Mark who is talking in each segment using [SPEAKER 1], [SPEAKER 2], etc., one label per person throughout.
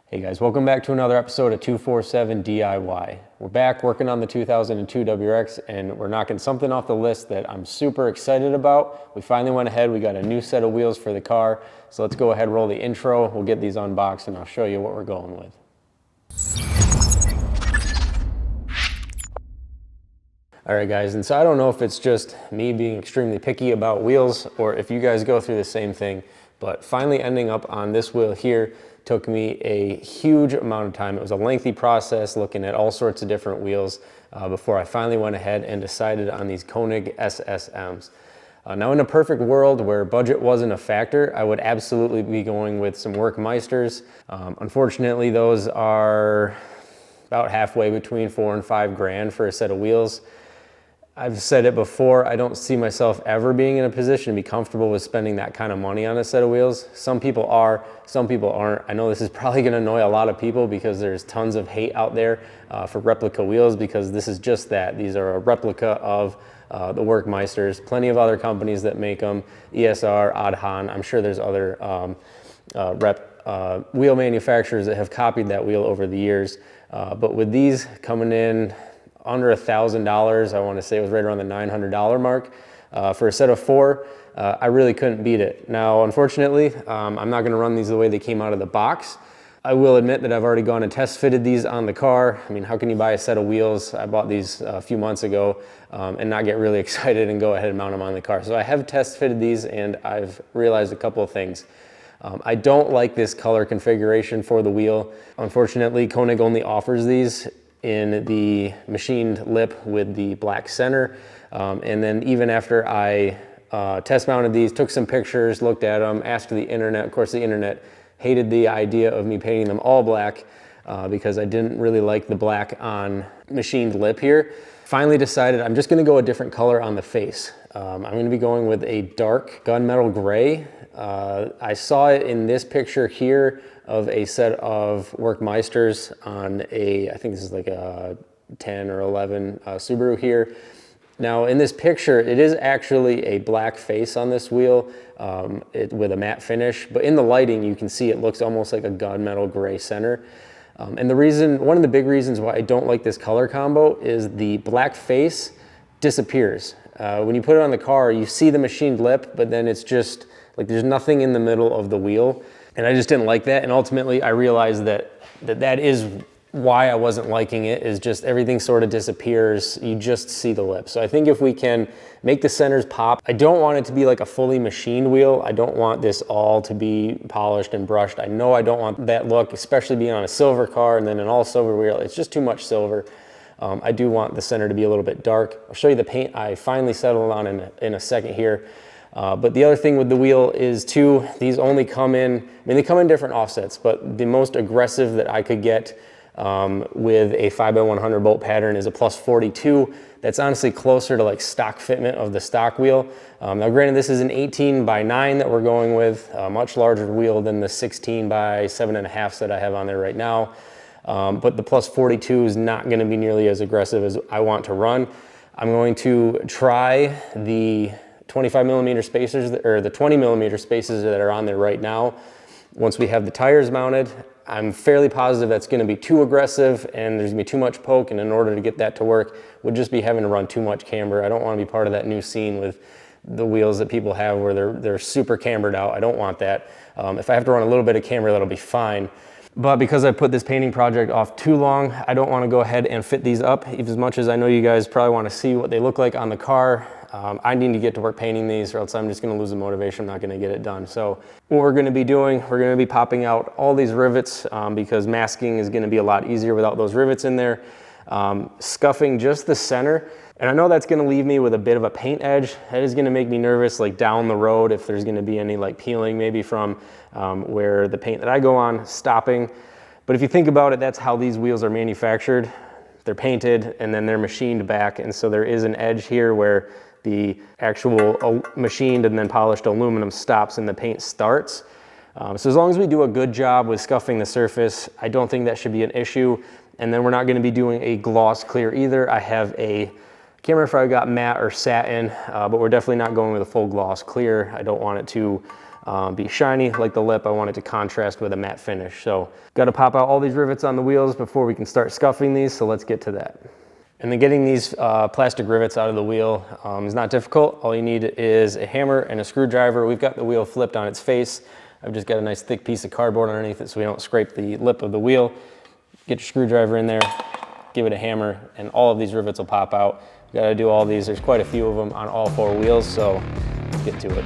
[SPEAKER 1] Hey guys, welcome back to another episode of 247 DIY. We're back working on the 2002 WRX and we're knocking something off the list that I'm super excited about. We finally went ahead, we got a new set of wheels for the car. So let's go ahead, roll the intro, we'll get these unboxed and I'll show you what we're going with. All right guys, and so I don't know if it's just me being extremely picky about wheels or if you guys go through the same thing, but finally ending up on this wheel here took me a huge amount of time. It was a lengthy process looking at all sorts of different wheels before I finally went ahead and decided on these Konig SSMs. Now in a perfect world where budget wasn't a factor, I would absolutely be going with some Werkmeisters. Unfortunately, those are about halfway between $4 and $5 grand for a set of wheels. I've said it before, I don't see myself ever being in a position to be comfortable with spending that kind of money on a set of wheels. Some people are, some people aren't. I know this is probably gonna annoy a lot of people because there's tons of hate out there for replica wheels because this is just that. These are a replica of the Werkmeisters. Plenty of other companies that make them, ESR, Adhan. I'm sure there's other wheel manufacturers that have copied that wheel over the years. But with these coming in under $1,000, I want to say it was right around the $900 mark for a set of four. I really couldn't beat it. Now, unfortunately, I'm not going to run these the way they came out of the box. I will admit that I've already gone and test fitted these on the car. I mean, how can you buy a set of wheels? I bought these a few months ago and not get really excited and go ahead and mount them on the car. So I have test fitted these and I've realized a couple of things. I don't like this color configuration for the wheel. Unfortunately, Konig only offers these in the machined lip with the black center. And then even after I test mounted these, took some pictures, looked at them, asked the internet. Of course, the internet hated the idea of me painting them all black because I didn't really like the black on machined lip here. Finally decided I'm just gonna go a different color on the face. I'm gonna be going with a dark gunmetal gray. I saw it in this picture here of a set of Werkmeisters on a, I think this is like a 10 or 11 Subaru here. Now in this picture, it is actually a black face on this wheel with a matte finish, but in the lighting, you can see it looks almost like a gunmetal gray center. And one of the big reasons why I don't like this color combo is the black face disappears. When you put it on the car, you see the machined lip, but then it's just like there's nothing in the middle of the wheel. And I just didn't like that. And ultimately I realized that is why I wasn't liking it, is just everything sort of disappears. You just see the lip. So I think if we can make the centers pop, I don't want it to be like a fully machined wheel. I don't want this all to be polished and brushed. I know I don't want that look, especially being on a silver car and then an all silver wheel. It's just too much silver. I do want the center to be a little bit dark. I'll show you the paint I finally settled on in a second here. But the other thing with the wheel is too, these only come in, I mean, they come in different offsets, but the most aggressive that I could get with a 5x100 bolt pattern is a +42. That's honestly closer to like stock fitment of the stock wheel. Now granted, this is an 18x9 that we're going with, a much larger wheel than the 16x7.5 that I have on there right now. But the +42 is not gonna be nearly as aggressive as I want to run. I'm going to try the 25mm spacers, or the 20mm spacers that are on there right now. Once we have the tires mounted, I'm fairly positive that's gonna be too aggressive and there's gonna be too much poke, and in order to get that to work, would just be having to run too much camber. I don't wanna be part of that new scene with the wheels that people have where they're super cambered out. I don't want that. If I have to run a little bit of camber, that'll be fine. But because I put this painting project off too long, I don't wanna go ahead and fit these up, as much as I know you guys probably wanna see what they look like on the car. I need to get to work painting these or else I'm just gonna lose the motivation. I'm not gonna get it done. So what we're gonna be doing, we're gonna be popping out all these rivets because masking is gonna be a lot easier without those rivets in there. Scuffing just the center. And I know that's gonna leave me with a bit of a paint edge. That is gonna make me nervous like down the road if there's gonna be any like peeling maybe from where the paint that I go on stopping. But if you think about it, that's how these wheels are manufactured. They're painted and then they're machined back. And so there is an edge here where the actual machined and then polished aluminum stops and the paint starts. So as long as we do a good job with scuffing the surface, I don't think that should be an issue. And then we're not gonna be doing a gloss clear either. I have I can't remember if I got matte or satin, but we're definitely not going with a full gloss clear. I don't want it to be shiny like the lip. I want it to contrast with a matte finish. So got to pop out all these rivets on the wheels before we can start scuffing these, so let's get to that. And then getting these plastic rivets out of the wheel is not difficult. All you need is a hammer and a screwdriver. We've got the wheel flipped on its face. I've just got a nice thick piece of cardboard underneath it so we don't scrape the lip of the wheel. Get your screwdriver in there, give it a hammer, and all of these rivets will pop out. You gotta do all these. There's quite a few of them on all 4 wheels, so let's get to it.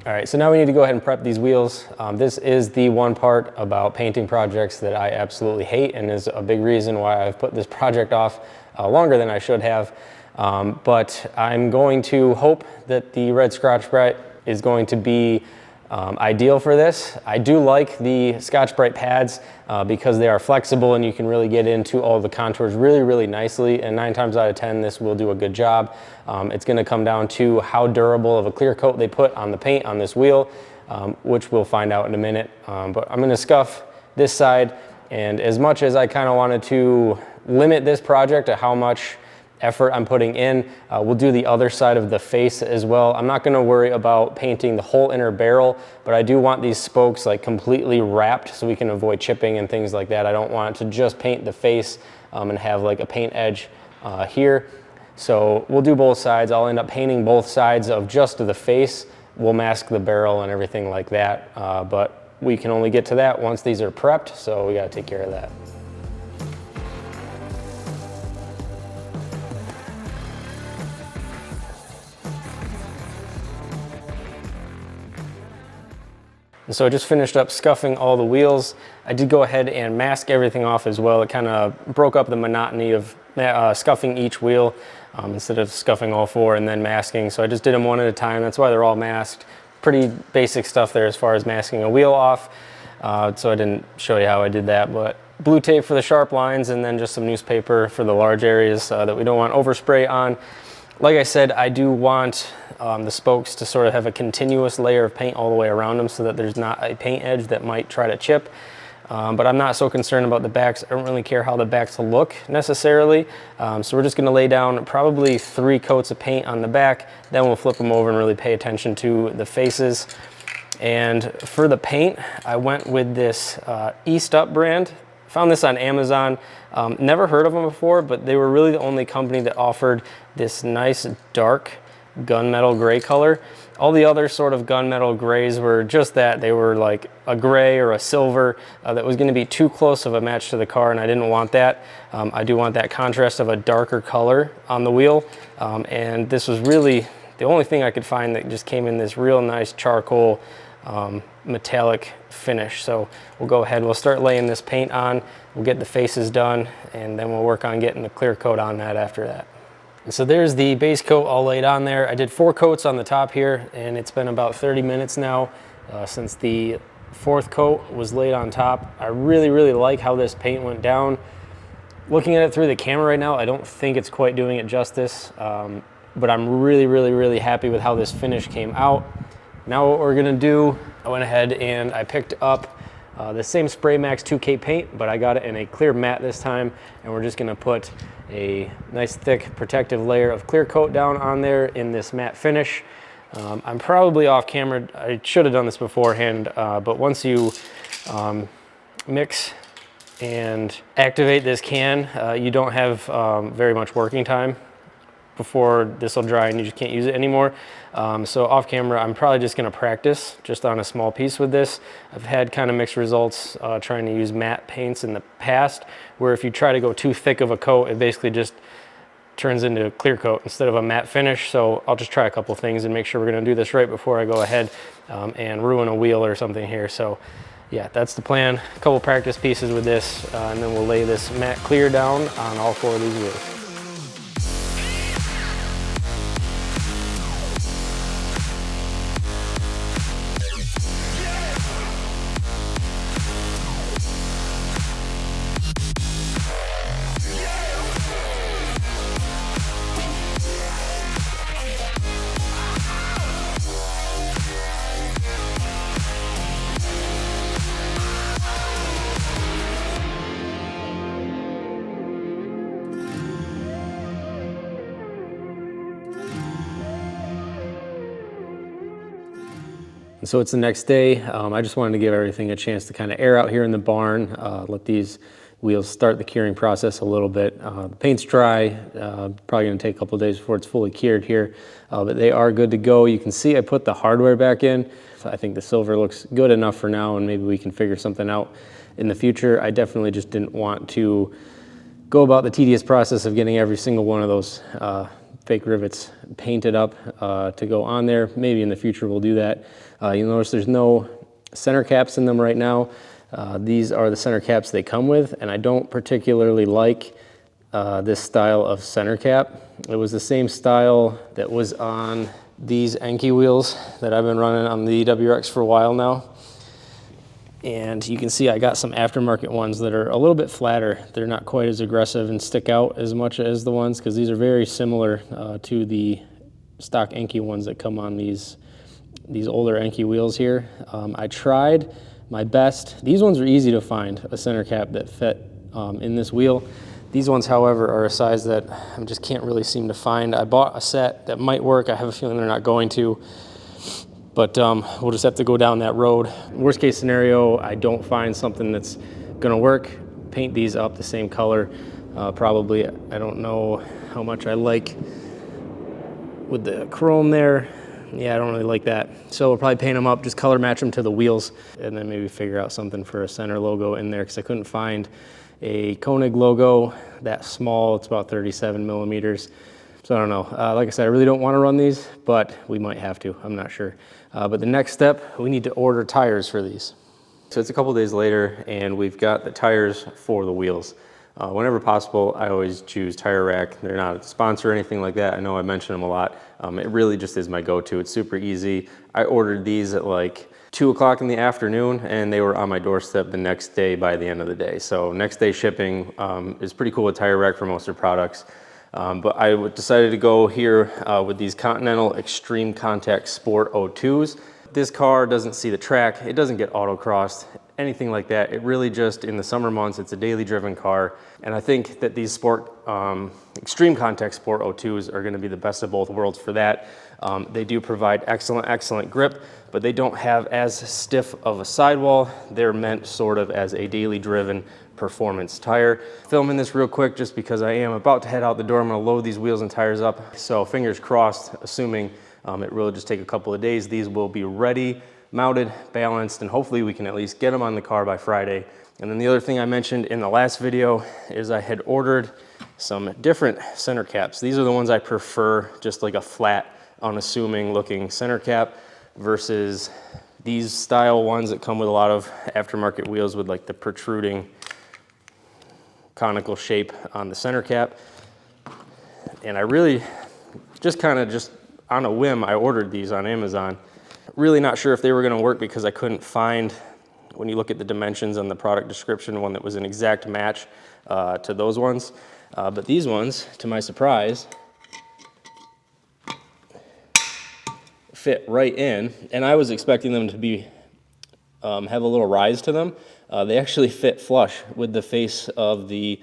[SPEAKER 1] All right, so now we need to go ahead and prep these wheels. This is the one part about painting projects that I absolutely hate and is a big reason why I've put this project off longer than I should have. But I'm going to hope that the red Scotch-Brite is going to be ideal for this. I do like the Scotch-Brite pads because they are flexible and you can really get into all the contours really nicely, and 9 times out of 10 this will do a good job. It's going to come down to how durable of a clear coat they put on the paint on this wheel, which we'll find out in a minute. But I'm going to scuff this side, and as much as I kind of wanted to limit this project to how much effort I'm putting in, we'll do the other side of the face as well. I'm not going to worry about painting the whole inner barrel, but I do want these spokes like completely wrapped so we can avoid chipping and things like that. I don't want to just paint the face and have like a paint edge here. So we'll do both sides. I'll end up painting both sides of just the face. We'll mask the barrel and everything like that, but we can only get to that once these are prepped, so we got to take care of that. And so I just finished up scuffing all the wheels. I did go ahead and mask everything off as well. It kind of broke up the monotony of scuffing each wheel instead of scuffing all 4 and then masking. So I just did them one at a time. That's why they're all masked. Pretty basic stuff there as far as masking a wheel off. So I didn't show you how I did that, but blue tape for the sharp lines and then just some newspaper for the large areas that we don't want overspray on. Like I said, I do want the spokes to sort of have a continuous layer of paint all the way around them so that there's not a paint edge that might try to chip. But I'm not so concerned about the backs. I don't really care how the backs look necessarily. So we're just gonna lay down probably 3 coats of paint on the back, then we'll flip them over and really pay attention to the faces. And for the paint, I went with this East Up brand. Found this on Amazon. Never heard of them before, but they were really the only company that offered this nice dark gunmetal gray color. All the other sort of gunmetal grays were just that. They were like a gray or a silver that was going to be too close of a match to the car, and I didn't want that. I do want that contrast of a darker color on the wheel, and this was really the only thing I could find that just came in this real nice charcoal metallic finish. So we'll go ahead, we'll start laying this paint on, we'll get the faces done, and then we'll work on getting the clear coat on that after that. And so there's the base coat all laid on there. I did 4 coats on the top here, and it's been about 30 minutes now since the 4th coat was laid on top. I really like how this paint went down. Looking at it through the camera right now, I don't think it's quite doing it justice, but I'm really happy with how this finish came out. Now what we're gonna do, I went ahead and I picked up the same Spray Max 2K paint, but I got it in a clear matte this time, and we're just gonna put a nice thick protective layer of clear coat down on there in this matte finish. I'm probably off camera, I should have done this beforehand, but once you mix and activate this can, you don't have very much working time before this will dry and you just can't use it anymore. So off camera, I'm probably just gonna practice just on a small piece with this. I've had kind of mixed results trying to use matte paints in the past, where if you try to go too thick of a coat, it basically just turns into a clear coat instead of a matte finish. So I'll just try a couple things and make sure we're gonna do this right before I go ahead and ruin a wheel or something here. So yeah, that's the plan. A couple practice pieces with this, and then we'll lay this matte clear down on all 4 of these wheels. So it's the next day. I just wanted to give everything a chance to kind of air out here in the barn, let these wheels start the curing process a little bit. The paint's dry, probably gonna take a couple of days before it's fully cured here, but they are good to go. You can see I put the hardware back in. I think the silver looks good enough for now, and maybe we can figure something out in the future. I definitely just didn't want to go about the tedious process of getting every single one of those fake rivets painted up to go on there. Maybe in the future we'll do that. You'll notice there's no center caps in them right now. These are the center caps they come with, and I don't particularly like this style of center cap. It was the same style that was on these Enki wheels that I've been running on the WRX for a while now. And you can see I got some aftermarket ones that are a little bit flatter. They're not quite as aggressive and stick out as much as the ones, because these are very similar to the stock Enki ones that come on these older Enki wheels here. I tried my best. These ones are easy to find, a center cap that fit in this wheel. These ones, however, are a size that I just can't really seem to find. I bought a set that might work. I have a feeling they're not going to, but we'll just have to go down that road. Worst case scenario, I don't find something that's gonna work. Paint these up the same color, probably. I don't know how much I like with the chrome there. Yeah, I don't really like that. So we'll probably paint them up, just color match them to the wheels, and then maybe figure out something for a center logo in there, because I couldn't find a Konig logo that small. It's about 37 millimeters. So I don't know. Like I said, I really don't want to run these, but we might have to. I'm not sure. But the next step, we need to order tires for these. So it's a couple days later, and we've got the tires for the wheels. Whenever possible, I always choose Tire Rack. They're not a sponsor or anything like that. I know I mention them a lot. It really just is my go-to. It's super easy. I ordered these at like 2 o'clock in the afternoon, and they were on my doorstep the next day by the end of the day. So next day shipping is pretty cool with Tire Rack for most of their products. But I decided to go here with these Continental Extreme Contact Sport 02s. This car doesn't see the track. It doesn't get autocrossed, anything like that. It really just, in the summer months, it's a daily driven car. And I think that these Extreme Contact Sport 02s are gonna be the best of both worlds for that. They do provide excellent grip, but they don't have as stiff of a sidewall. They're meant sort of as a daily driven performance tire. Filming this real quick just because I am about to head out the door. I'm gonna load these wheels and tires up. So fingers crossed, assuming it will just take a couple of days, these will be ready, mounted, balanced, and hopefully we can at least get them on the car by Friday. And then the other thing I mentioned in the last video is I had ordered some different center caps. These are the ones I prefer, just like a flat, unassuming looking center cap versus these style ones that come with a lot of aftermarket wheels with like the protruding conical shape on the center cap. And I really just on a whim, I ordered these on Amazon. Really not sure if they were gonna work because I couldn't find, when you look at the dimensions on the product description, one that was an exact match to those ones. But these ones, to my surprise, fit right in, and I was expecting them to be have a little rise to them. They actually fit flush with the face of the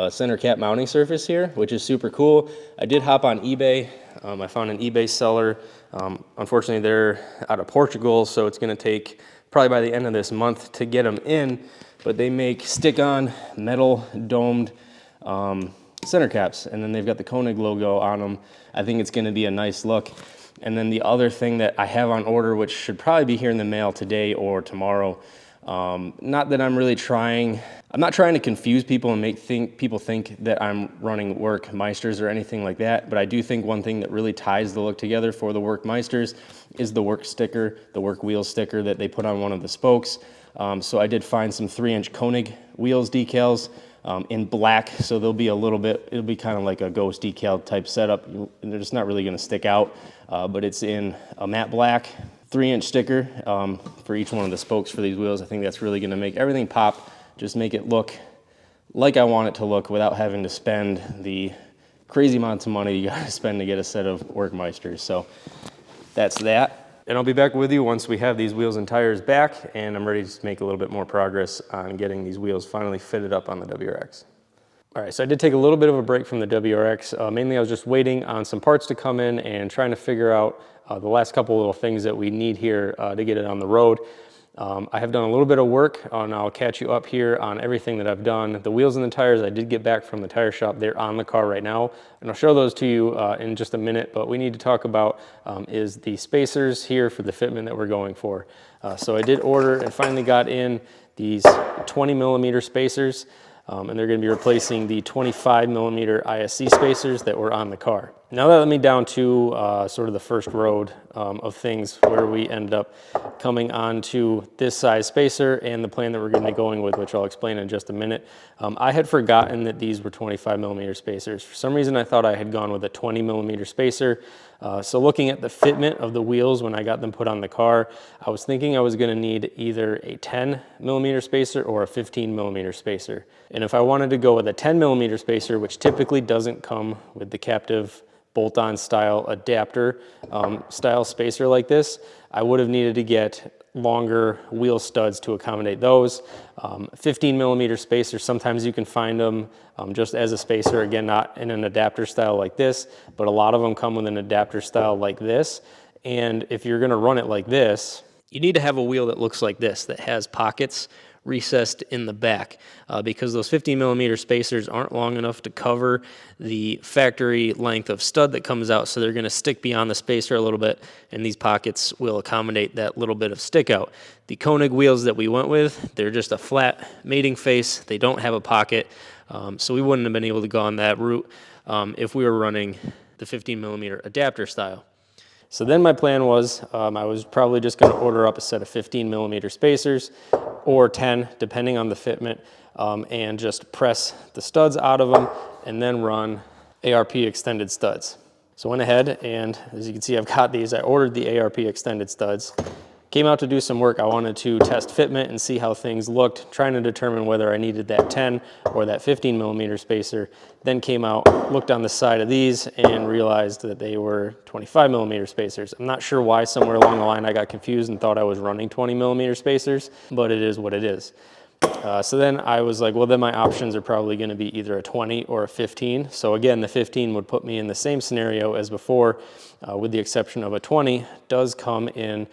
[SPEAKER 1] center cap mounting surface here, which is super cool. I did hop on eBay. I found an eBay seller. Unfortunately, they're out of Portugal, so it's gonna take probably by the end of this month to get them in, but they make stick-on metal domed center caps, and then they've got the Konig logo on them. I think it's gonna be a nice look. And then the other thing that I have on order, which should probably be here in the mail today or tomorrow, not that I'm really trying, I'm not trying to confuse people and make people think that I'm running Workmeisters or anything like that, but I do think one thing that really ties the look together for the Workmeisters is the work sticker, the work wheel sticker that they put on one of the spokes. So I did find some 3-inch Konig wheels decals in black, so they'll be a little bit, it'll be kind of like a ghost decal type setup, and they're just not really gonna stick out, but it's in a matte black 3-inch sticker for each one of the spokes for these wheels. I think that's really gonna make everything pop, just make it look like I want it to look without having to spend the crazy amounts of money you gotta spend to get a set of Workmeisters. So that's that. And I'll be back with you once we have these wheels and tires back, and I'm ready to make a little bit more progress on getting these wheels finally fitted up on the WRX. All right, so I did take a little bit of a break from the WRX. Mainly I was just waiting on some parts to come in and trying to figure out the last couple little things that we need here to get it on the road. I have done a little bit of work, and I'll catch you up here on everything that I've done. The wheels and the tires, I did get back from the tire shop. They're on the car right now, and I'll show those to you in just a minute. But we need to talk about is the spacers here for the fitment that we're going for. So I did order and finally got in these 20 millimeter spacers, and they're going to be replacing the 25 millimeter ISC spacers that were on the car. Now that led me down to sort of the first road of things where we ended up coming onto this size spacer and the plan that we're going to be going with, which I'll explain in just a minute. I had forgotten that these were 25 millimeter spacers. For some reason I thought I had gone with a 20 millimeter spacer. So looking at the fitment of the wheels when I got them put on the car, I was thinking I was going to need either a 10 millimeter spacer or a 15 millimeter spacer. And if I wanted to go with a 10 millimeter spacer, which typically doesn't come with the captive bolt-on style adapter style spacer like this, I would have needed to get longer wheel studs to accommodate those. 15 millimeter spacers, sometimes you can find them just as a spacer, again, not in an adapter style like this, but a lot of them come with an adapter style like this. And if you're gonna run it like this, you need to have a wheel that looks like this, that has pockets recessed in the back, because those 15 millimeter spacers aren't long enough to cover the factory length of stud that comes out, so they're going to stick beyond the spacer a little bit, and these pockets will accommodate that little bit of stick out. The Konig wheels that we went with, they're just a flat mating face. They don't have a pocket, so we wouldn't have been able to go on that route if we were running the 15 millimeter adapter style. So then my plan was I was probably just going to order up a set of 15 millimeter spacers or 10, depending on the fitment, and just press the studs out of them and then run ARP extended studs. So I went ahead and, as you can see, I've got these. I ordered the ARP extended studs. Came out to do some work. I wanted to test fitment and see how things looked, trying to determine whether I needed that 10 or that 15 millimeter spacer. Then came out, looked on the side of these, and realized that they were 25 millimeter spacers. I'm not sure why somewhere along the line I got confused and thought I was running 20 millimeter spacers, but it is what it is. So then I was like, well, then my options are probably going to be either a 20 or a 15. So again, the 15 would put me in the same scenario as before, with the exception of a 20 does come in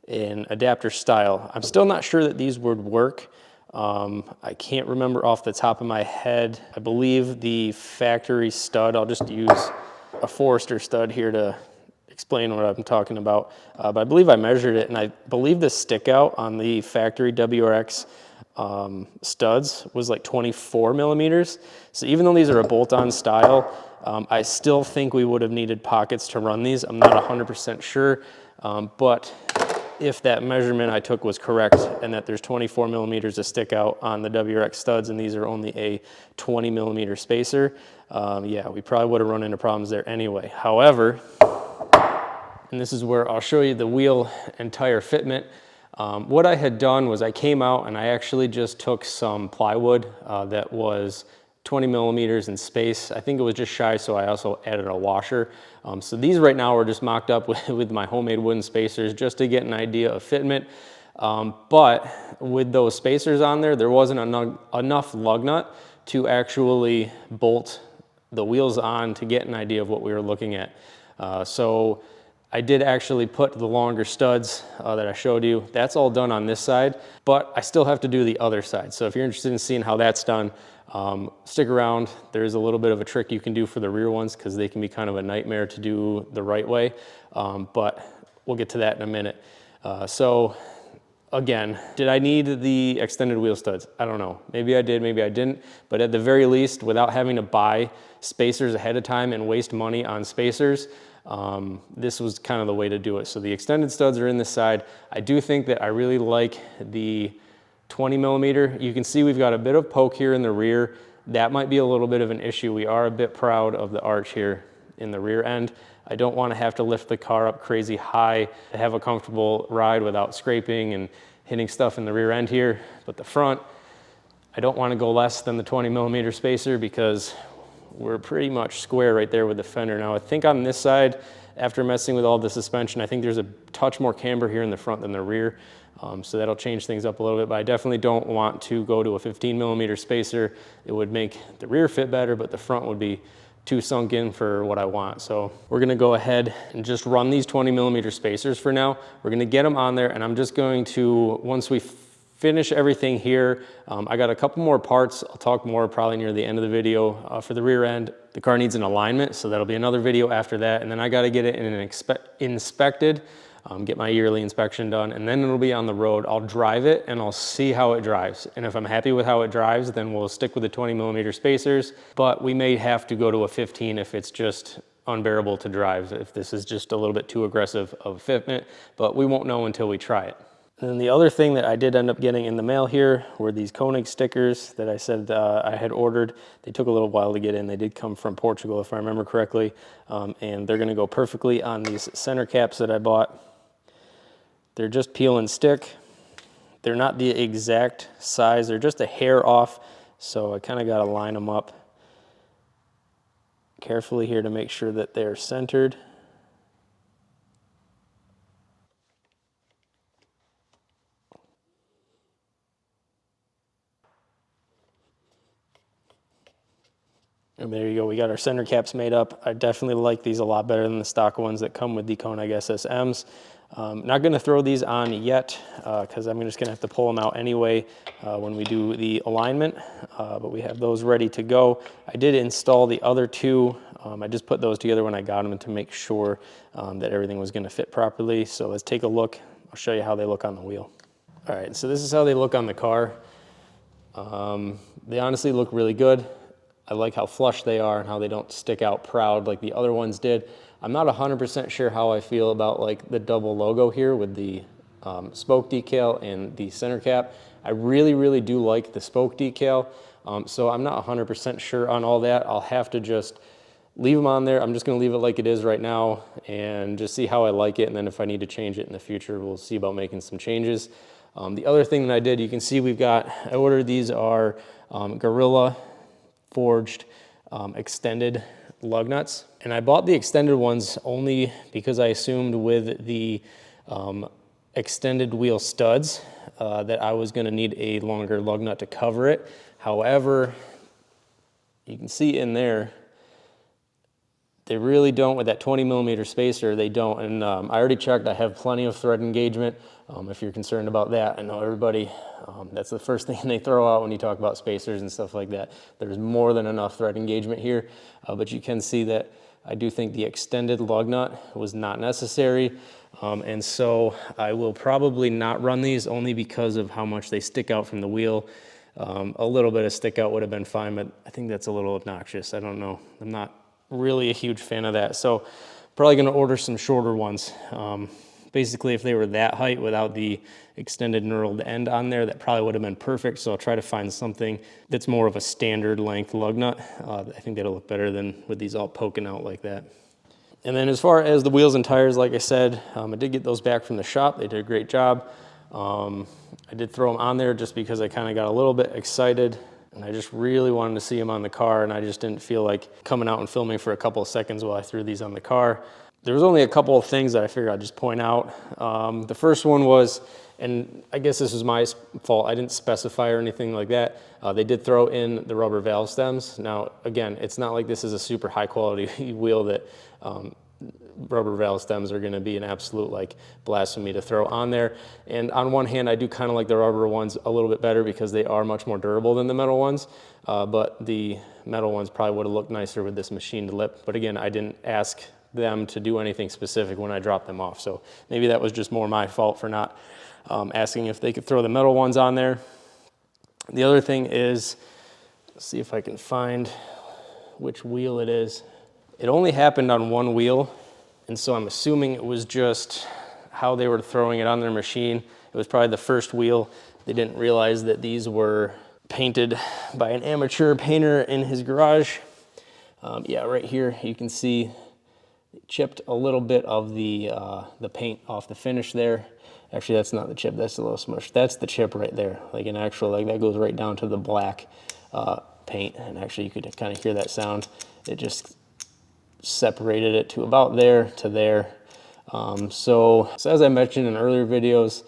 [SPEAKER 1] adapter style. I'm still not sure that these would work. I can't remember off the top of my head. I believe the factory stud, I'll just use a Forester stud here to explain what I'm talking about. But I believe I measured it, and I believe the stick out on the factory WRX studs was like 24 millimeters. So even though these are a bolt-on style, I still think we would have needed pockets to run these. I'm not 100% sure, but if that measurement I took was correct and that there's 24 millimeters of stick out on the WRX studs and these are only a 20 millimeter spacer, yeah, we probably would have run into problems there anyway. However, and this is where I'll show you the wheel and tire fitment. What I had done was I came out and I actually just took some plywood that was 20 millimeters in space. I think it was just shy, so I also added a washer. So these right now are just mocked up with my homemade wooden spacers just to get an idea of fitment. But with those spacers on there, there wasn't enough lug nut to actually bolt the wheels on to get an idea of what we were looking at. So I did actually put the longer studs that I showed you. That's all done on this side, but I still have to do the other side. So if you're interested in seeing how that's done, stick around. There's a little bit of a trick you can do for the rear ones because they can be kind of a nightmare to do the right way, but we'll get to that in a minute. So again, did I need the extended wheel studs? I don't know. Maybe I did, maybe I didn't, but at the very least, without having to buy spacers ahead of time and waste money on spacers, this was kind of the way to do it. So the extended studs are in this side. I do think that I really like the 20 millimeter. You can see we've got a bit of poke here in the rear. That might be a little bit of an issue. We are a bit proud of the arch here in the rear end. I don't want to have to lift the car up crazy high to have a comfortable ride without scraping and hitting stuff in the rear end here. But the front, I don't want to go less than the 20 millimeter spacer because we're pretty much square right there with the fender. Now I think on this side, after messing with all the suspension, I think there's a touch more camber here in the front than the rear. So that'll change things up a little bit, but I definitely don't want to go to a 15 millimeter spacer. It would make the rear fit better, but the front would be too sunk in for what I want. So we're gonna go ahead and just run these 20mm spacers for now. We're gonna get them on there, and I'm just going to, once we finish everything here, I got a couple more parts. I'll talk more probably near the end of the video. For the rear end, the car needs an alignment, so that'll be another video after that. And then I gotta get it inspected, get my yearly inspection done, and then it'll be on the road. I'll drive it and I'll see how it drives. And if I'm happy with how it drives, then we'll stick with the 20mm spacers, but we may have to go to a 15 if it's just unbearable to drive, if this is just a little bit too aggressive of fitment, but we won't know until we try it. And then the other thing that I did end up getting in the mail here were these Konig stickers that I said I had ordered. They took a little while to get in. They did come from Portugal, if I remember correctly, and they're gonna go perfectly on these center caps that I bought. They're just peel and stick. They're not the exact size. They're just a hair off, so I kind of got to line them up carefully here to make sure that they're centered. And there you go, we got our center caps made up. I definitely like these a lot better than the stock ones that come with the Konig SSMs. Not gonna throw these on yet because I'm just gonna have to pull them out anyway when we do the alignment, but we have those ready to go. I did install the other two. I just put those together when I got them to make sure that everything was gonna fit properly. So let's take a look. I'll show you how they look on the wheel. All right, so this is how they look on the car. They honestly look really good. I like how flush they are and how they don't stick out proud like the other ones did. I'm not 100% sure how I feel about like the double logo here with the spoke decal and the center cap. I really do like the spoke decal, so I'm not 100% sure on all that. I'll have to just leave them on there. I'm just gonna leave it like it is right now and just see how I like it, and then if I need to change it in the future, we'll see about making some changes. The other thing that I did, you can see I ordered these are Gorilla forged extended lug nuts, and I bought the extended ones only because I assumed with the extended wheel studs that I was going to need a longer lug nut to cover it. However, you can see in there they really don't with that 20mm spacer. They don't, and I already checked. I have plenty of thread engagement. If you're concerned about that, I know everybody, that's the first thing they throw out when you talk about spacers and stuff like that. There's more than enough thread engagement here, but you can see that I do think the extended lug nut was not necessary, and so I will probably not run these only because of how much they stick out from the wheel. A little bit of stick out would have been fine, but I think that's a little obnoxious. I don't know. I'm not really a huge fan of that, so probably going to order some shorter ones. Basically, if they were that height without the extended knurled end on there, that probably would have been perfect. So I'll try to find something that's more of a standard length lug nut. I think that'll look better than with these all poking out like that. And then as far as the wheels and tires, like I said, I did get those back from the shop. They did a great job. I did throw them on there just because I kind of got a little bit excited, and I just really wanted to see them on the car, and I just didn't feel like coming out and filming for a couple of seconds while I threw these on the car. There was only a couple of things that I figured I'd just point out. The first one was, and I guess this was my fault, I didn't specify or anything like that. They did throw in the rubber valve stems. Now, again, it's not like this is a super high quality wheel that rubber valve stems are gonna be an absolute like blasphemy to throw on there. And on one hand, I do kind of like the rubber ones a little bit better because they are much more durable than the metal ones, but the metal ones probably would have looked nicer with this machined lip. But again, I didn't ask them to do anything specific when I dropped them off. So maybe that was just more my fault for not asking if they could throw the metal ones on there. The other thing is, let's see if I can find which wheel it is. It only happened on one wheel, and so I'm assuming it was just how they were throwing it on their machine. It was probably the first wheel. They didn't realize that these were painted by an amateur painter in his garage. Yeah, right here you can see chipped a little bit of the paint off the finish there. Actually, that's not the chip, that's a little smush. That's the chip right there, like an actual, like that goes right down to the black paint. And actually you could kind of hear that sound. It just separated it to about there to there. So as I mentioned in earlier videos,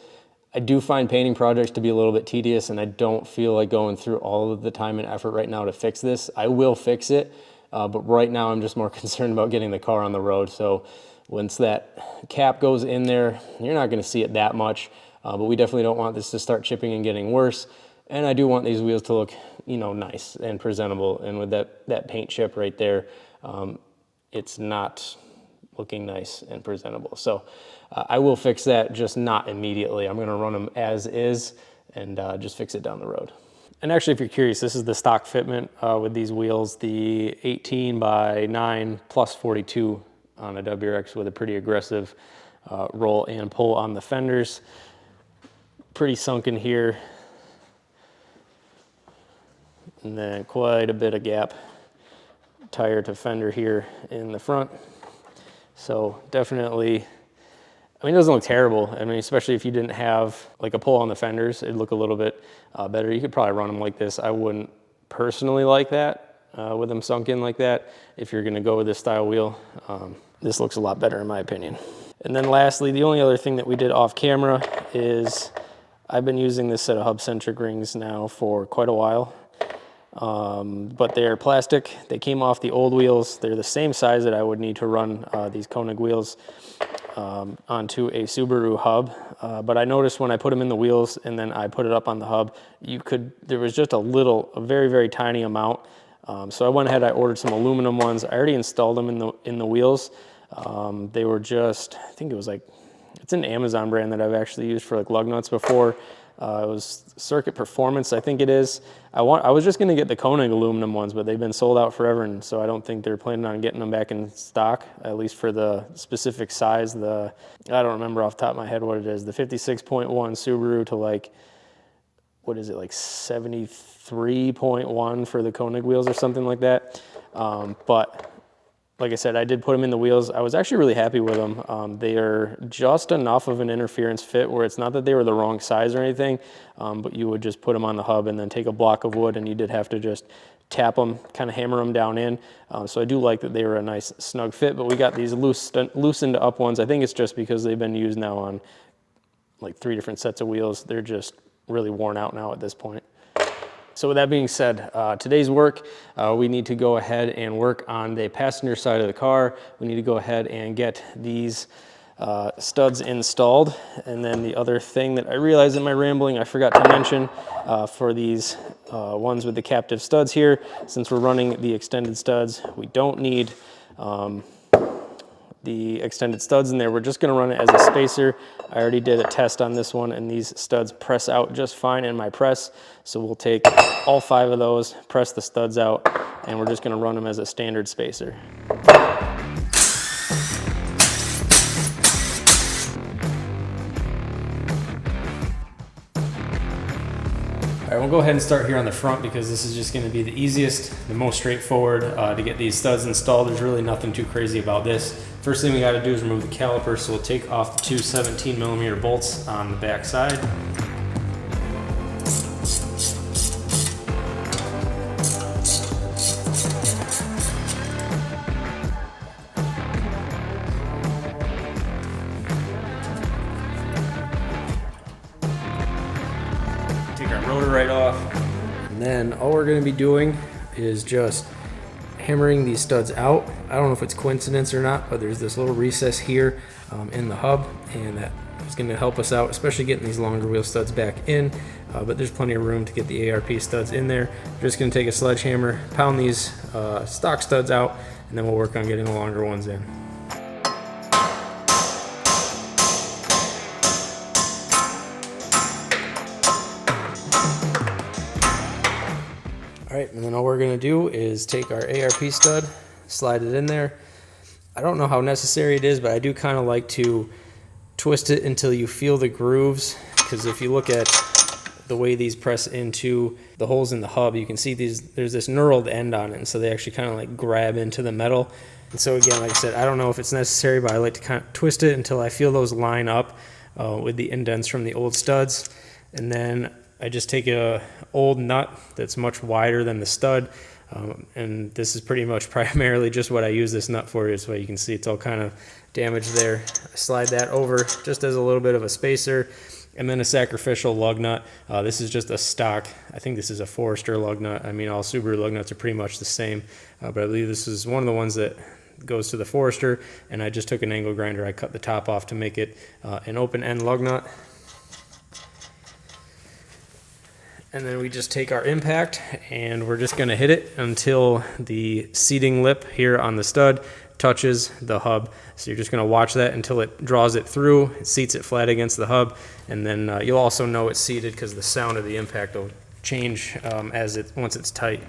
[SPEAKER 1] I do find painting projects to be a little bit tedious, and I don't feel like going through all of the time and effort right now to fix this. I will fix it. but right now I'm just more concerned about getting the car on the road. So once that cap goes in there, you're not going to see it that much, but we definitely don't want this to start chipping and getting worse. And I do want these wheels to look, you know, nice and presentable. And with that paint chip right there, it's not looking nice and presentable. So I will fix that, just not immediately. I'm going to run them as is and just fix it down the road. And actually, if you're curious, this is the stock fitment with these wheels, the 18 by 9 plus 42 on a WRX with a pretty aggressive roll and pull on the fenders. Pretty sunken here. And then quite a bit of gap, tire to fender here in the front. So definitely, I mean, it doesn't look terrible. I mean, especially if you didn't have like a pull on the fenders, it'd look a little bit better. You could probably run them like this. I wouldn't personally like that with them sunk in like that. If you're gonna go with this style wheel, this looks a lot better in my opinion. And then lastly, the only other thing that we did off camera is I've been using this set of Hubcentric rings now for quite a while. But they're plastic. They came off the old wheels. They're the same size that I would need to run these Konig wheels onto a Subaru hub. But I noticed when I put them in the wheels and then I put it up on the hub, there was just a very, very tiny amount. So I went ahead, I ordered some aluminum ones. I already installed them in the wheels. They were just, I think it was like, it's an Amazon brand that I've actually used for like lug nuts before. It was Circuit Performance, I think it is. I was just going to get the Konig aluminum ones, but they've been sold out forever, and so I don't think they're planning on getting them back in stock, at least for the specific size. I don't remember off the top of my head what it is. The 56.1 Subaru to like, what is it, like 73.1 for the Konig wheels or something like that. But like I said, I did put them in the wheels. I was actually really happy with them. They are just enough of an interference fit where it's not that they were the wrong size or anything, but you would just put them on the hub and then take a block of wood and you did have to just tap them, kind of hammer them down in. So I do like that they were a nice snug fit, but we got these loosened up ones. I think it's just because they've been used now on like 3 different sets of wheels. They're just really worn out now at this point. So with that being said, today's work, we need to go ahead and work on the passenger side of the car. We need to go ahead and get these studs installed. And then the other thing that I realized in my rambling, I forgot to mention for these ones with the captive studs here, since we're running the extended studs, we don't need the extended studs in there. We're just going to run it as a spacer. I already did a test on this one and these studs press out just fine in my press. So we'll take all 5 of those, press the studs out, and we're just going to run them as a standard spacer. All right, we'll go ahead and start here on the front because this is just going to be the easiest, the most straightforward to get these studs installed. There's really nothing too crazy about this. First thing we got to do is remove the caliper, so we'll take off the 2 17mm bolts on the back side. Take our rotor right off, and then all we're going to be doing is just hammering these studs out. I don't know if it's coincidence or not, but there's this little recess here in the hub, and that is going to help us out, especially getting these longer wheel studs back in. But there's plenty of room to get the ARP studs in there. We're just going to take a sledgehammer, pound these stock studs out, and then we'll work on getting the longer ones in. All right, and then all we're gonna do is take our ARP stud, slide it in there. I don't know how necessary it is, but I do kind of like to twist it until you feel the grooves, because if you look at the way these press into the holes in the hub, you can see there's this knurled end on it, and so they actually kind of like grab into the metal. And so again, like I said, I don't know if it's necessary, but I like to kind of twist it until I feel those line up with the indents from the old studs. And then I just take a old nut that's much wider than the stud, and this is pretty much primarily just what I use this nut for. Is why you can see it's all kind of damaged there. I slide that over just as a little bit of a spacer,
[SPEAKER 2] And then a sacrificial lug nut. This is just a stock, I think this is a Forester lug nut. I mean, all Subaru lug nuts are pretty much the same, but I believe this is one of the ones that goes to the Forester, and I just took an angle grinder. I cut the top off to make it an open end lug nut. And then we just take our impact and we're just going to hit it until the seating lip here on the stud touches the hub. So you're just going to watch that until it draws it through, it seats it flat against the hub, and then you'll also know it's seated because the sound of the impact will change once it's tight.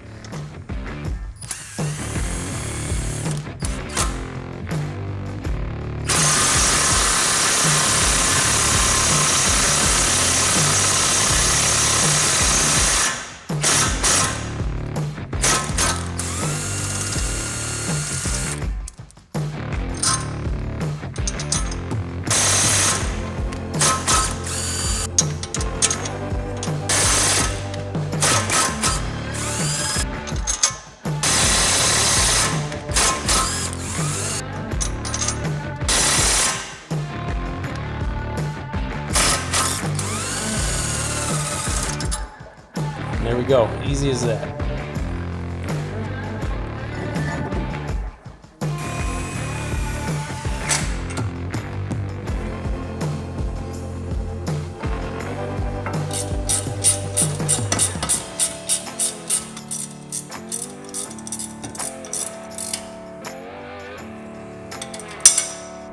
[SPEAKER 2] There we go, easy as that.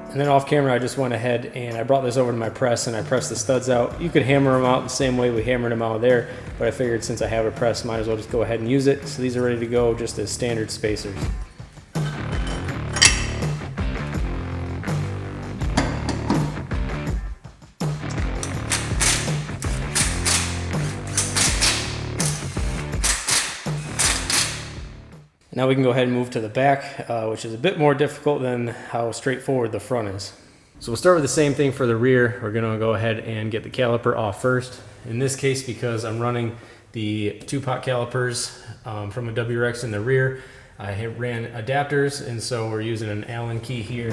[SPEAKER 2] And then off camera, I just went ahead and I brought this over to my press and I pressed the studs out. You could hammer them out the same way we hammered them out there, but I figured since I have a press, might as well just go ahead and use it. So these are ready to go just as standard spacers. Now we can go ahead and move to the back, which is a bit more difficult than how straightforward the front is. So we'll start with the same thing for the rear. We're gonna go ahead and get the caliper off first. In this case, because I'm running the 2-pot calipers from a WRX in the rear, I ran adapters, and so we're using an Allen key here.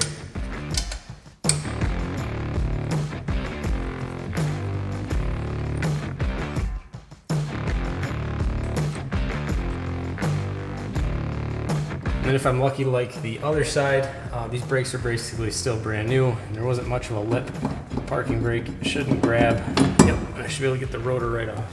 [SPEAKER 2] And then if I'm lucky, like the other side, these brakes are basically still brand new, and there wasn't much of a lip. The parking brake shouldn't grab. Yep, I should be able to get the rotor right off.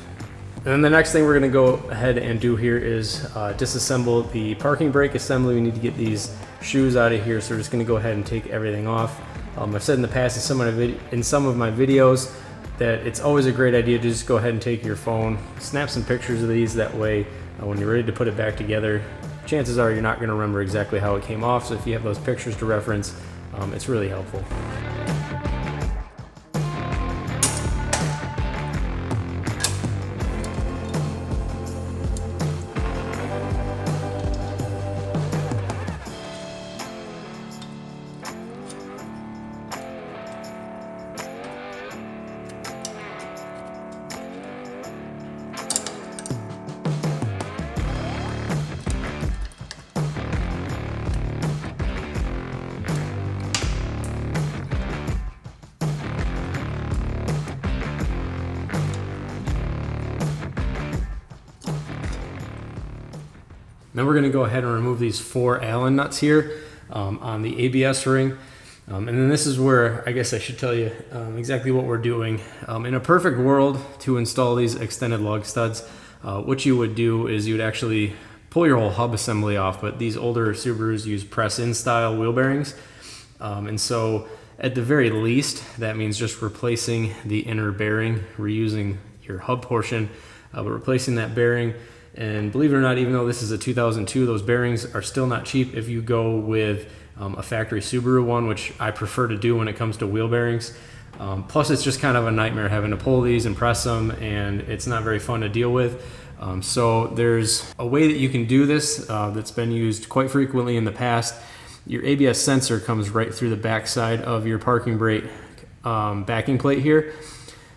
[SPEAKER 2] And then the next thing we're gonna go ahead and do here is disassemble the parking brake assembly. We need to get these shoes out of here, so we're just gonna go ahead and take everything off. I've said in the past in some of my videos that it's always a great idea to just go ahead and take your phone, snap some pictures of these, that way when you're ready to put it back together, chances are you're not going to remember exactly how it came off, so if you have those pictures to reference, it's really helpful. Then we're going to go ahead and remove these 4 Allen nuts here on the ABS ring. And then this is where I guess I should tell you exactly what we're doing. In a perfect world, to install these extended lug studs, what you would do is you would actually pull your whole hub assembly off, but these older Subarus use press-in style wheel bearings. And so at the very least, that means just replacing the inner bearing, reusing your hub portion, but replacing that bearing. And believe it or not, even though this is a 2002, those bearings are still not cheap if you go with a factory Subaru one, which I prefer to do when it comes to wheel bearings. Plus, it's just kind of a nightmare having to pull these and press them, and it's not very fun to deal with. So there's a way that you can do this that's been used quite frequently in the past. Your ABS sensor comes right through the back side of your parking brake backing plate here.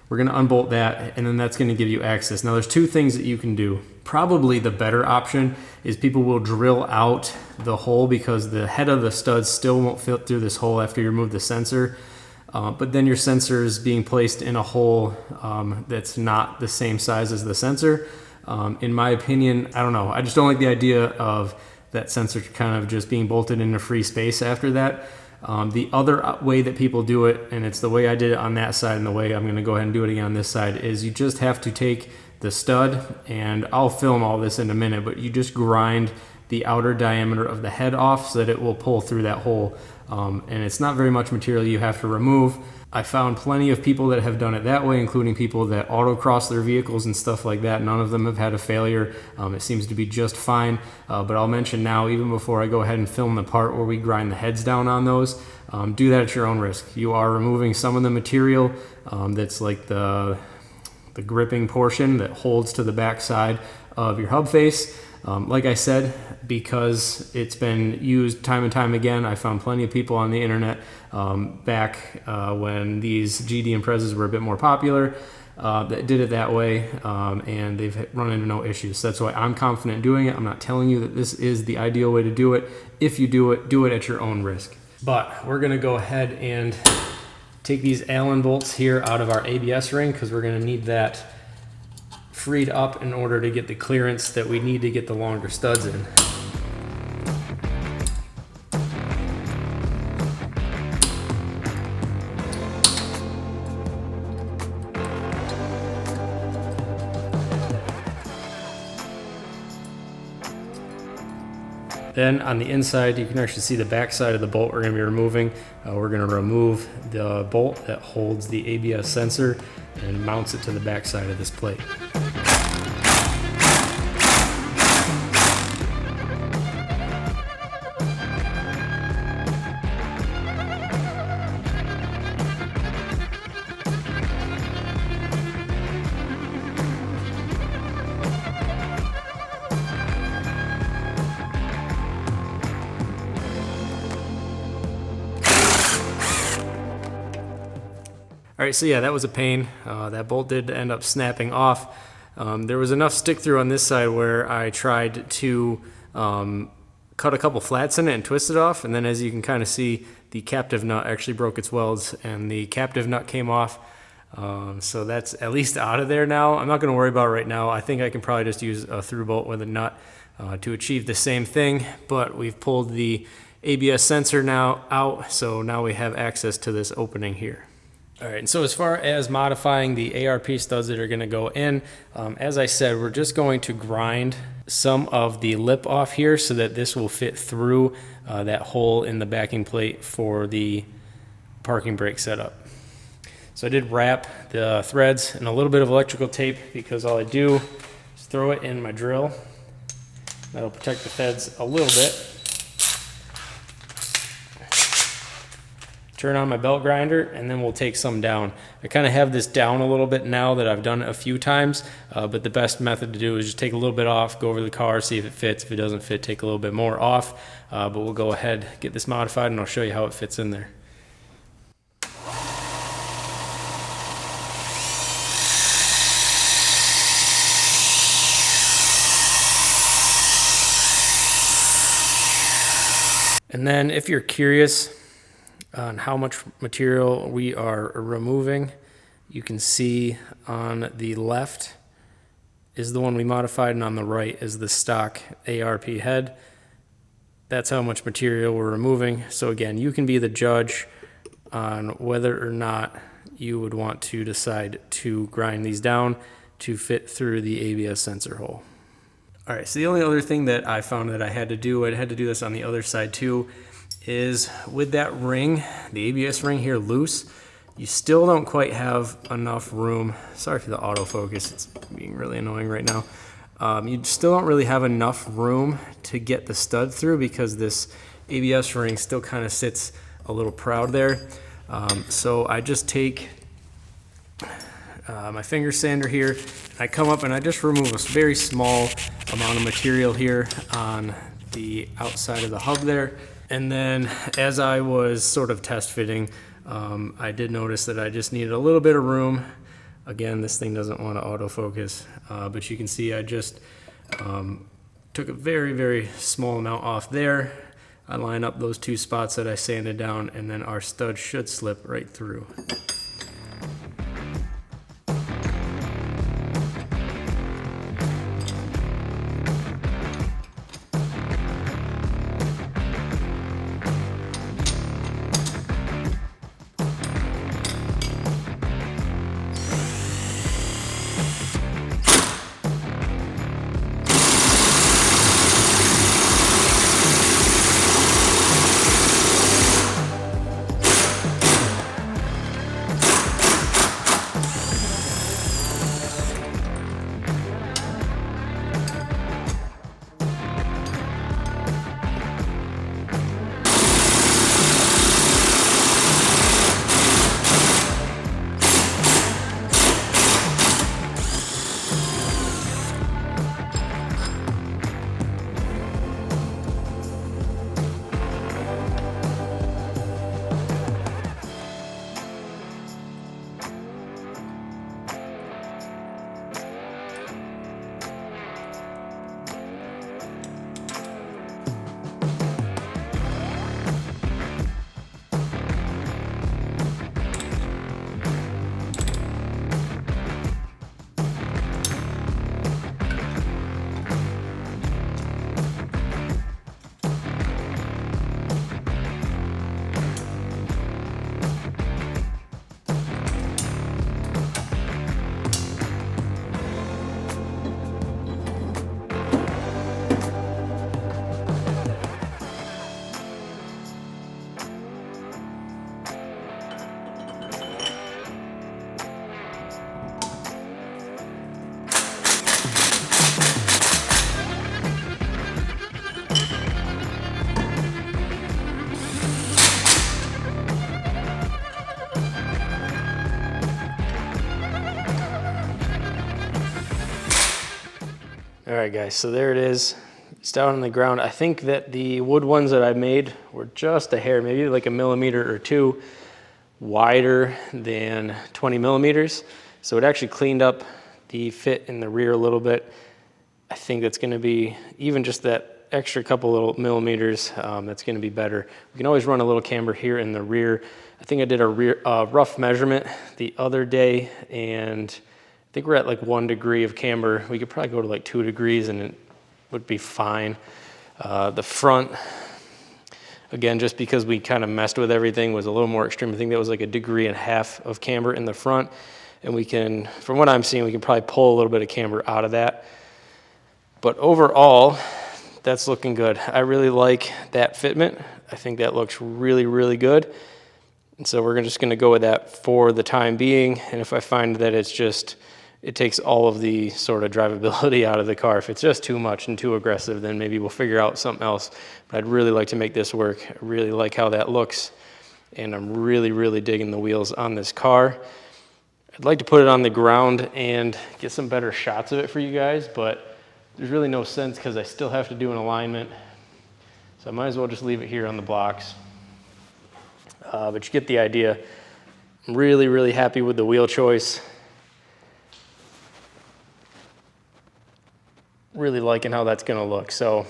[SPEAKER 2] We're going to unbolt that, and then that's going to give you access. Now there's 2 things that you can do. Probably the better option is people will drill out the hole because the head of the studs still won't fit through this hole after you remove the sensor. but then your sensor is being placed in a hole that's not the same size as the sensor. In my opinion, I don't know. I just don't like the idea of that sensor kind of just being bolted into free space after that. The other way that people do it, and it's the way I did it on that side and the way I'm going to go ahead and do it again on this side, is you just have to take the stud, and I'll film all this in a minute, but you just grind the outer diameter of the head off so that it will pull through that hole. And it's not very much material you have to remove. I found plenty of people that have done it that way, including people that autocross their vehicles and stuff like that. None of them have had a failure. It seems to be just fine. But I'll mention now, even before I go ahead and film the part where we grind the heads down on those, do that at your own risk. You are removing some of the material that's like the gripping portion that holds to the back side of your hub face. Like I said, because it's been used time and time again, I found plenty of people on the internet back when these GD Imprezas were a bit more popular that did it that way, and they've run into no issues. So that's why I'm confident doing it. I'm not telling you that this is the ideal way to do it. If you do it at your own risk. But we're going to go ahead and take these Allen bolts here out of our ABS ring, because we're going to need that freed up in order to get the clearance that we need to get the longer studs in. Then on the inside, you can actually see the back side of the bolt we're going to be removing. We're going to remove the bolt that holds the ABS sensor and mounts it to the back side of this plate. All right, so yeah, that was a pain. That bolt did end up snapping off. There was enough stick through on this side where I tried to cut a couple flats in it and twist it off, and then as you can kind of see, the captive nut actually broke its welds and the captive nut came off. So that's at least out of there now. I'm not going to worry about it right now. I think I can probably just use a through bolt with a nut to achieve the same thing, but we've pulled the ABS sensor now out, so now we have access to this opening here. All right, and so as far as modifying the ARP studs that are going to go in, as I said, we're just going to grind some of the lip off here so that this will fit through that hole in the backing plate for the parking brake setup. So I did wrap the threads in a little bit of electrical tape because all I do is throw it in my drill. That'll protect the threads a little bit. Turn on my belt grinder, and then we'll take some down. I kind of have this down a little bit now that I've done it a few times, but the best method to do is just take a little bit off, go over the car, see if it fits. If it doesn't fit, take a little bit more off, but we'll go ahead, get this modified, and I'll show you how it fits in there. And then if you're curious on how much material we are removing, you can see on the left is the one we modified, and on the right is the stock ARP head. That's how much material we're removing. So again, you can be the judge on whether or not you would want to decide to grind these down to fit through the ABS sensor hole. All right, so the only other thing that I found that I had to do this on the other side too, is with that ring, the ABS ring here loose, you still don't quite have enough room. Sorry for the autofocus, it's being really annoying right now. You still don't really have enough room to get the stud through because this ABS ring still kind of sits a little proud there. So I just take my finger sander here, I come up and I just remove a very small amount of material here on the outside of the hub there. And then as I was sort of test fitting, I did notice that I just needed a little bit of room. Again, this thing doesn't want to autofocus, but you can see I just took a very, very small amount off there. I line up those two spots that I sanded down, and then our stud should slip right through. All right, guys, so there it is. It's down on the ground. I think that the wood ones that I made were just a hair, maybe like a millimeter or two wider than 20 millimeters. So it actually cleaned up the fit in the rear a little bit. I think that's gonna be, even just that extra couple little millimeters, that's gonna be better. We can always run a little camber here in the rear. I think I did a rough measurement the other day, and I think we're at like 1 degree of camber. We could probably go to like 2 degrees and it would be fine. The front, again, just because we kind of messed with everything, was a little more extreme. I think that was like 1.5 degrees of camber in the front. And we can, from what I'm seeing, we can probably pull a little bit of camber out of that. But overall, that's looking good. I really like that fitment. I think that looks really, really good. And so we're just gonna go with that for the time being. And if I find that it takes all of the sort of drivability out of the car, if it's just too much and too aggressive, then maybe we'll figure out something else. But I'd really like to make this work. I really like how that looks. And I'm really, really digging the wheels on this car. I'd like to put it on the ground and get some better shots of it for you guys, but there's really no sense because I still have to do an alignment. So I might as well just leave it here on the blocks. But you get the idea. I'm really, really happy with the wheel choice. Really liking how that's gonna look. So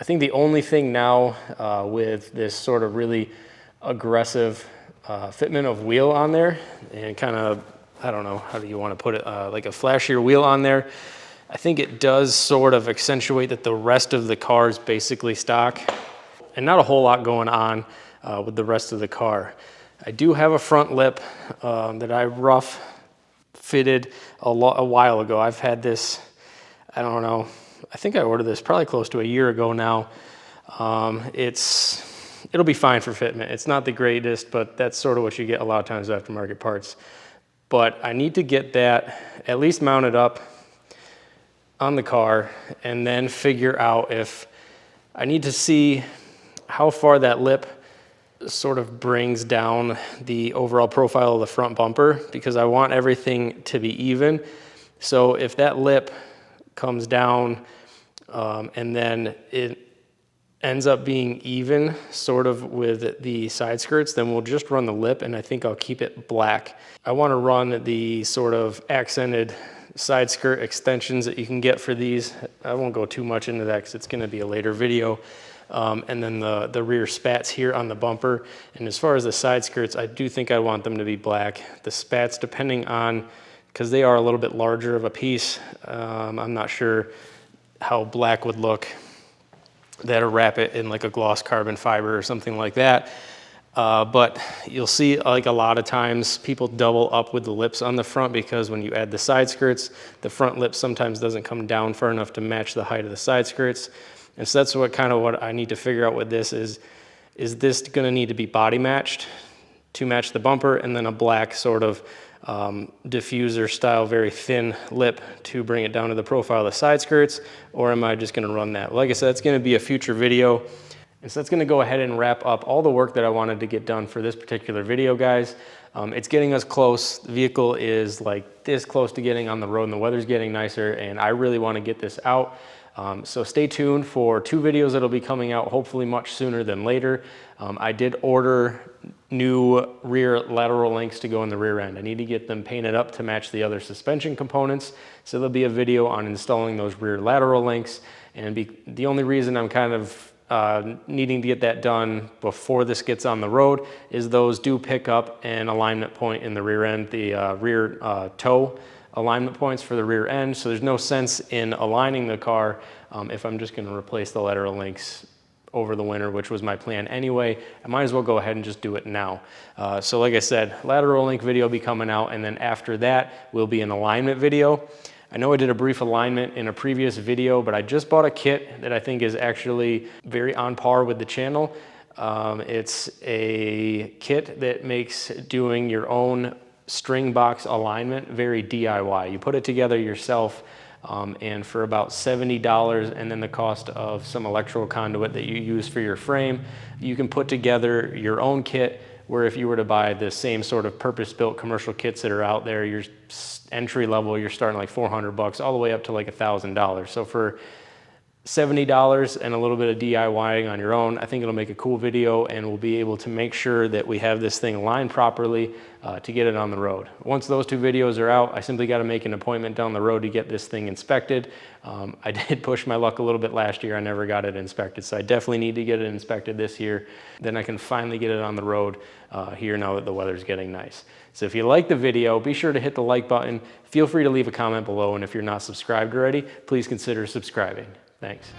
[SPEAKER 2] I think the only thing now with this sort of really aggressive fitment of wheel on there, and kind of, I don't know, how do you want to put it, like a flashier wheel on there, I think it does sort of accentuate that the rest of the car is basically stock and not a whole lot going on with the rest of the car. I do have a front lip that I rough fitted a while ago. I've had this, I don't know, I think I ordered this probably close to a year ago now. It'll be fine for fitment. It's not the greatest, but that's sort of what you get a lot of times with aftermarket parts. But I need to get that at least mounted up on the car and then figure out if I need to see how far that lip sort of brings down the overall profile of the front bumper, because I want everything to be even. So if that lip comes down and then it ends up being even sort of with the side skirts, then we'll just run the lip, and I think I'll keep it black. I want to run the sort of accented side skirt extensions that you can get for these. I won't go too much into that because it's going to be a later video, and then the rear spats here on the bumper. And as far as the side skirts, I do think I want them to be black. The spats, depending on, because they are a little bit larger of a piece, I'm not sure how black would look. That'll wrap it in like a gloss carbon fiber or something like that. But you'll see like a lot of times people double up with the lips on the front, because when you add the side skirts, the front lip sometimes doesn't come down far enough to match the height of the side skirts. And so that's what I need to figure out with this is this going to need to be body matched to match the bumper, and then a black sort of diffuser style, very thin lip to bring it down to the profile of the side skirts, or am I just going to run that? Like I said, it's going to be a future video. And so that's going to go ahead and wrap up all the work that I wanted to get done for this particular video, guys. It's getting us close. The vehicle is like this close to getting on the road, and the weather's getting nicer, and I really want to get this out. So stay tuned for 2 videos that'll be coming out hopefully much sooner than later. I did order new rear lateral links to go in the rear end. I need to get them painted up to match the other suspension components. So there'll be a video on installing those rear lateral links. And the only reason I'm kind of needing to get that done before this gets on the road is those do pick up an alignment point in the rear end, the rear toe alignment points for the rear end. So there's no sense in aligning the car if I'm just going to replace the lateral links over the winter, which was my plan anyway. I might as well go ahead and just do it now. So like I said, lateral link video will be coming out, and then after that will be an alignment video. I know I did a brief alignment in a previous video, but I just bought a kit that I think is actually very on par with the channel. It's a kit that makes doing your own string box alignment very DIY. You put it together yourself, and for about $70, and then the cost of some electrical conduit that you use for your frame, you can put together your own kit, where if you were to buy the same sort of purpose-built commercial kits that are out there, your entry level, you're starting like $400 all the way up to like $1,000. So for $70 and a little bit of DIYing on your own, I think it'll make a cool video, and we'll be able to make sure that we have this thing aligned properly to get it on the road. Once those 2 videos are out, I simply got to make an appointment down the road to get this thing inspected. I did push my luck a little bit last year. I never got it inspected, so I definitely need to get it inspected this year. Then I can finally get it on the road here now that the weather's getting nice. So if you like the video, be sure to hit the like button. Feel free to leave a comment below, and if you're not subscribed already, please consider subscribing. Thanks.